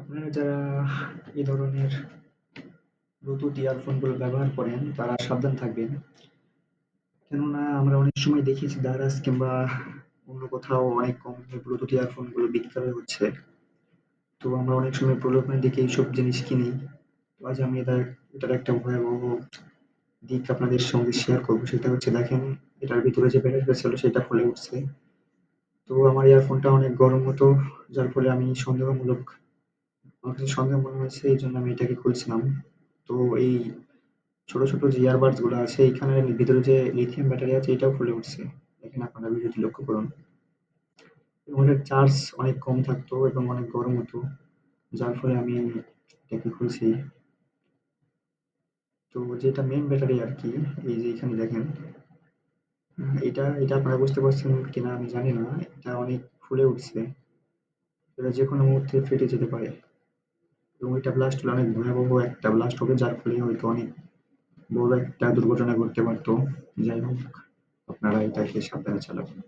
আপনারা যারা এই ধরনের ব্লুটুথ ইয়ারফোনগুলো ব্যবহার করেন তারা সাবধান থাকবেন। কেননা আমরা অনেক সময় দেখেছি দারাজ কিংবা অন্য কোথাও অনেক কম দামে ব্লুটুথ ইয়ারফোনগুলো বিক্রয় হচ্ছে। তো আমরা অনেক সময় প্রলোভনের দিকে এইসব জিনিস কিনি। তো আজ আমি এটার একটা ভয়াবহ দিক আপনাদের সঙ্গে শেয়ার করব। সেটা হচ্ছে দেখেন এটার ভিতরে যে ব্যাটারিটা ছিল সেটা ফুলে উঠছে। তো আমার ইয়ারফোনটা অনেক গরম হতো, যার ফলে আমি আমার কাছে সন্দেহ মনে হয়েছে, এইজন্য আমি এটাকে খুলছিলাম। তো এই ছোট, ছোট যে ইয়ারবাডস গুলো আছে এখানের ভিতরে যে লিথিয়াম ব্যাটারি আছে এটাও ফুলে উঠছে। দেখেন আপনারা ভিডিওটি লক্ষ্য করুন। এবং এটার চার্জ অনেক কম থাকতো এবং অনেক গরম হতো। যার ফলে আমি এটাকে খুলছি। তো যেটা মেইন ব্যাটারি আরকি, এই যে এখানে দেখেন, এটা এটা আপনারা বুঝতে পারছেন কিনা আমি জানি না। এটা অনেক ফুলে উঠছে। এটা যেকোনো মুহূর্তে ফেটে যেতে পারে। এবং এটা ব্লাস্ট হলে অনেক ভয়াবহ একটা ব্লাস্ট হবে, যার ফলে হয়তো অনেক বড় একটা দুর্ঘটনা ঘটতে পারত। যাই হোক, আপনারা এটাকে সাবধানে চালাবেন।